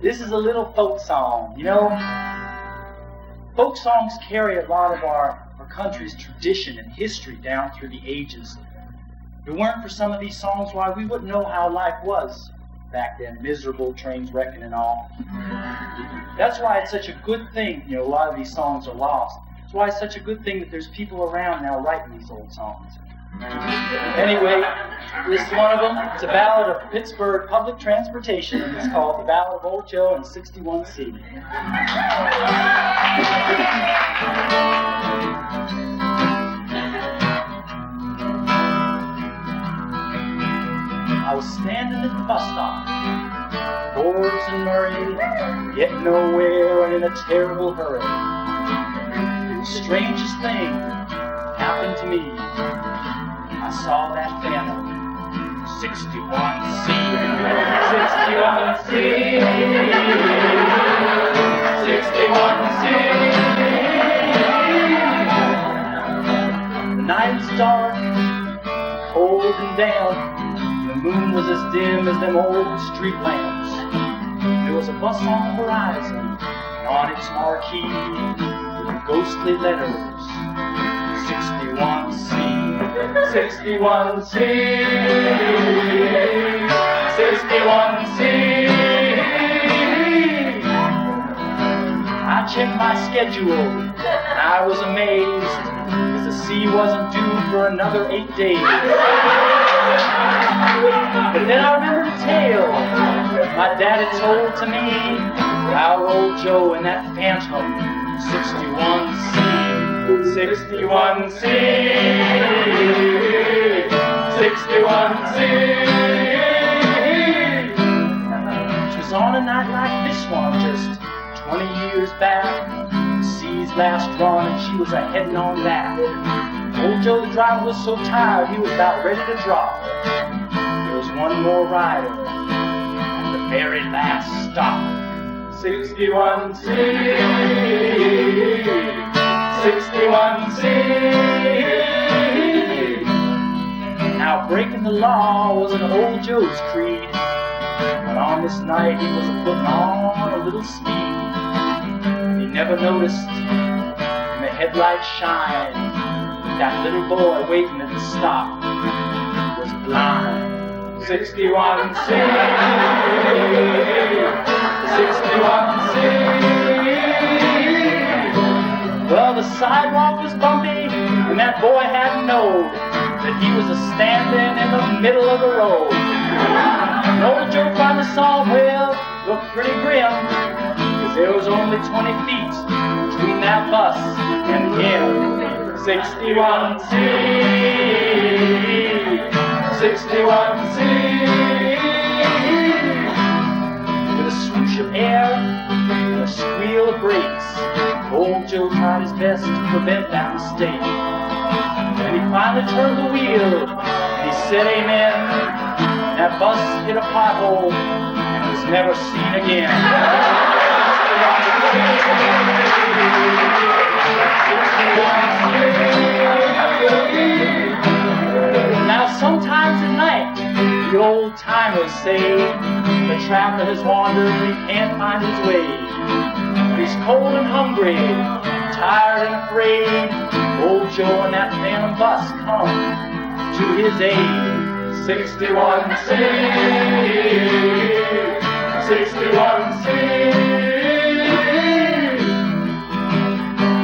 This is a little folk song. You know, folk songs carry a lot of our country's tradition and history down through the ages. If it weren't for some of these songs, why, we wouldn't know how life was back then. Miserable, trains wrecking and all. That's why it's such a good thing, you know, a lot of these songs are lost. That's why it's such a good thing that there's people around now writing these old songs. Anyway, this is one of them. It's a ballad of Pittsburgh public transportation, and it's called The Ballad of Old Joe and 61C. I was standing at the bus stop, Forbes and Murray, getting nowhere and in a terrible hurry. The strangest thing happened to me. I saw that family, 61C, 61C, 61C. The night was dark, cold and damp. The moon was as dim as them old street lamps. There was a bus on the horizon, and on its marquee, with ghostly letters, 61C, 61C, 61C. I checked my schedule, and I was amazed, because the C wasn't due for another 8 days. But then I remembered a tale my dad had told to me about old Joe and that phantom, 61C, 61C, 61C. It was on a night like this one, just 20 years back. The C's last run, and she was a-heading on back. Old Joe the driver was so tired, he was about ready to drop. There was one more rider at the very last stop. 61C, 61C. Now breaking the law wasn't old Joe's creed, but on this night he was putting on a little speed. He never noticed in the headlights shine that little boy waiting at the stop was blind. 61C, 61C. Well, the sidewalk was bumpy, and that boy hadn't known that he was a-standing in the middle of the road. And old Joe finally saw him, well, looked pretty grim, because there was only 20 feet between that bus and him. 61C, 61C. With a swoosh of air and a squeal of brakes, old Joe tried his best to prevent that mistake. And he finally turned the wheel, and he said amen. That bus hit a pothole and was never seen again. Now sometimes at night, the old timers say the traveler has wandered and he can't find his way. But he's cold and hungry, tired and afraid. Old Joe and that phantom bus come to his aid. 61C, 61C.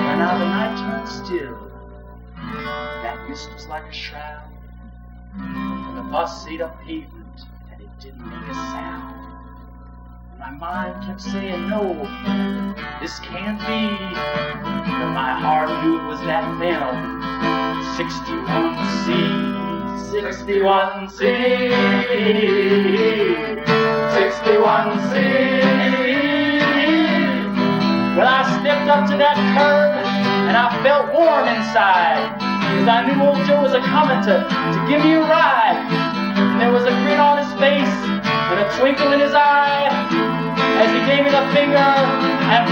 And now the night turned still. That mist was like a shroud. And the bus ate up pavement, and it didn't make a sound. And my mind kept saying, no, this can't be. But my heart knew it was that phantom, 61C, 61C, 61C. Well, I stepped up to that curb, and I felt warm inside, because I knew old Joe was a-coming to give me a ride. And there was a grin on his face and a twinkle in his eye as he gave me the finger and